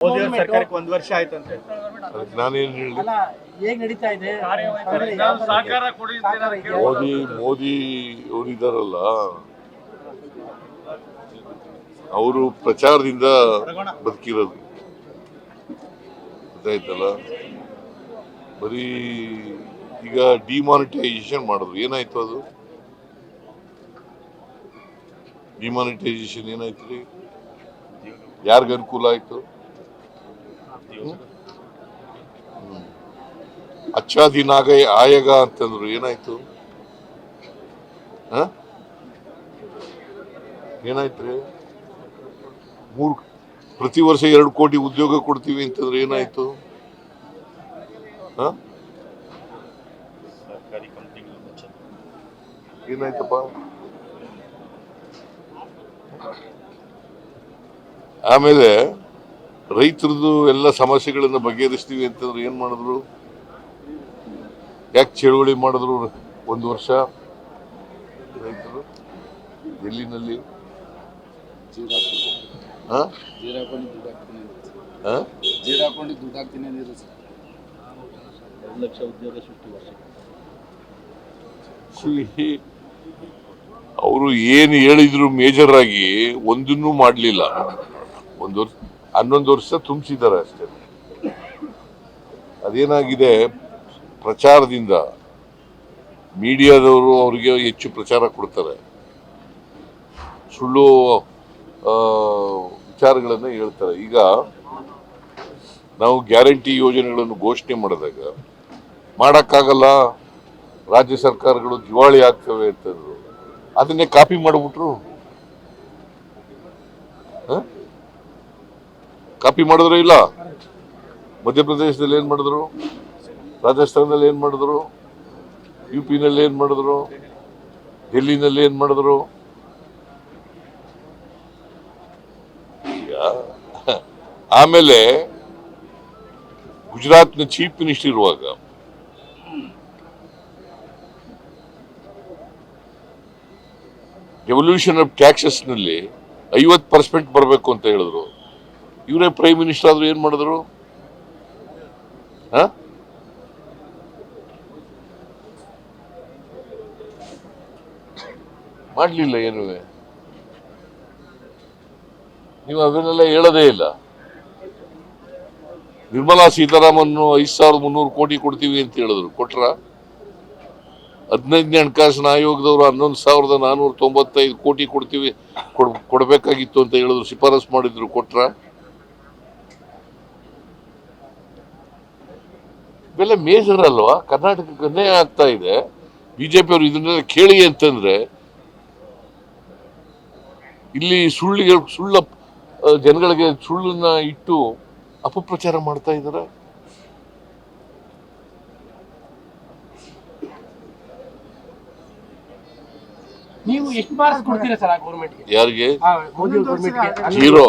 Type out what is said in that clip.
ಮೋದಿ ಅವ್ರ ಸರ್ಕಾರಕ್ಕೆ 1 ವರ್ಷ ಆಯ್ತಂತೆ. ಅದಕ್ಕೆ ನಾನೇನು ಹೇಳಿ, ಅಲ್ಲ ಹೇಗೆ ನಡೀತಾ ಇದೆ ಮೋದಿ ಅವರಿದ್ದಾರಲ್ಲ, ಅವರು ಪ್ರಚಾರದಿಂದ ಬದುಕಿರೋದು ಗೊತ್ತಾಯ್ತಲ್ಲ. ಬರೀ ಈಗ ಡಿಮಾನಿಟೈಸೇಷನ್ ಮಾಡಿದ್ರು, ಏನಾಯ್ತು ಅದು? ಡಿಮಾನಿಟೈಸೇಷನ್ ಏನಾಯ್ತು ರೀ? ಯಾರಿಗ ಅನುಕೂಲ ಆಯ್ತು? ಅಚ್ಚಾ ದಿನ ಆಯಗ ಅಂತಂದ್ರು, ಏನಾಯ್ತು? ಏನಾಯ್ತ್ರಿ? ಪ್ರತಿ ವರ್ಷ 2 ಕೋಟಿ ಉದ್ಯೋಗ ಕೊಡ್ತೀವಿ ಅಂತಂದ್ರೆ ಏನಾಯ್ತು? ಏನಾಯ್ತಪ್ಪ? ಆಮೇಲೆ ರೈತರದ್ದು ಎಲ್ಲ ಸಮಸ್ಯೆಗಳನ್ನ ಬಗೆಹರಿಸ್ತೀವಿ ಅಂತಂದ್ರೆ ಏನ್ ಮಾಡಿದ್ರು? ಯಾಕೆ ಚಳುವಳಿ ಮಾಡಿದ್ರು 1 ವರ್ಷ ರೈತರು? ಡೆಲ್ಲಿನಲ್ಲಿ ಅವರು ಏನು ಹೇಳಿದ್ರು ಮೇಜರ್ ಆಗಿ ಒಂದನ್ನೂ ಮಾಡಲಿಲ್ಲ. 11 ವರ್ಷ ತುಂಬಿಸಿದ್ದಾರೆ ಅಷ್ಟೇ. ಅದೇನಾಗಿದೆ, ಪ್ರಚಾರದಿಂದ ಮೀಡಿಯಾದವರು ಅವರಿಗೆ ಹೆಚ್ಚು ಪ್ರಚಾರ ಕೊಡ್ತಾರೆ, ಸುಳ್ಳು ವಿಚಾರಗಳನ್ನ ಹೇಳ್ತಾರೆ. ಈಗ ನಾವು ಗ್ಯಾರಂಟಿ ಯೋಜನೆಗಳನ್ನು ಘೋಷಣೆ ಮಾಡಿದಾಗ ಮಾಡಕ್ಕಾಗಲ್ಲ, ರಾಜ್ಯ ಸರ್ಕಾರಗಳು ದಿವಾಳಿ ಆಗ್ತವೆ ಅಂತಂದ್ರು, ಅದನ್ನೇ ಕಾಪಿ ಮಾಡಿಬಿಟ್ರು. ಕಾಪಿ ಮಾಡಿದ್ರು ಇಲ್ಲ? ಮಧ್ಯಪ್ರದೇಶದಲ್ಲಿ ಏನ್ ಮಾಡಿದ್ರು, ರಾಜಸ್ಥಾನದಲ್ಲಿ ಏನ್ ಮಾಡಿದ್ರು, UP ನಲ್ಲಿ ಏನ್ ಮಾಡಿದ್ರು, ಡೆಲ್ಲಿನಲ್ಲಿ ಏನ್ ಮಾಡಿದ್ರು? ಆಮೇಲೆ ಗುಜರಾತ್ನ ಚೀಫ್ ಮಿನಿಸ್ಟರ್ ಇರುವಾಗ ಡೆವಲ್ಯೂಷನ್ ಆಫ್ ಟ್ಯಾಕ್ಸಸ್ ನಲ್ಲಿ 50% ಬರಬೇಕು ಅಂತ ಹೇಳಿದ್ರು. ಇವರೇ ಪ್ರೈಮ್ ಮಿನಿಸ್ಟರ್ ಆದ್ರೂ ಏನ್ ಮಾಡಿದ್ರು? ಮಾಡ್ಲಿಲ್ಲ. ಏನು ನೀವು ಅದನ್ನೆಲ್ಲ ಹೇಳೋದೇ ಇಲ್ಲ. ನಿರ್ಮಲಾ ಸೀತಾರಾಮನ್ 5300 ಕೋಟಿ ಕೊಡ್ತೀವಿ ಅಂತ ಹೇಳಿದ್ರು, ಕೊಟ್ರ? 15ನೇ ಹಣಕಾಸಿನ ಆಯೋಗದವರು 11495 ಕೋಟಿ ಕೊಡ್ತೀವಿ ಕೊಡ್ಬೇಕಾಗಿತ್ತು ಅಂತ ಹೇಳಿದ್ರು, ಶಿಫಾರಸ್ ಮಾಡಿದ್ರು, ಕೊಟ್ರ? ಇವೆಲ್ಲ ಮೇಜರ್ ಅಲ್ವಾ? ಕರ್ನಾಟಕಕ್ಕೆ ಅನ್ಯಾಯ ಆಗ್ತಾ ಇದೆ. ಬಿಜೆಪಿ ಅವರು ಇದನ್ನೆಲ್ಲ ಕೇಳಿ ಅಂತಂದ್ರೆ ಇಲ್ಲಿ ಸುಳ್ಳ ಜನಗಳಿಗೆ ಸುಳ್ಳನ್ನ ಇಟ್ಟು ಅಪಪ್ರಚಾರ ಮಾಡ್ತಾ ಇದ್ದಾರೆ. ನೀವು ಎಷ್ಟು ಮಾರ್ಕ್ಸ್ ಕೊಡ್ತೀರಾ ಸರ್ ಗೌರ್ಮೆಂಟ್ಗೆ? ಯಾರಿಗೆ? ಮೋದಿ ಗೌರ್ಮೆಂಟ್ಗೆ? 0.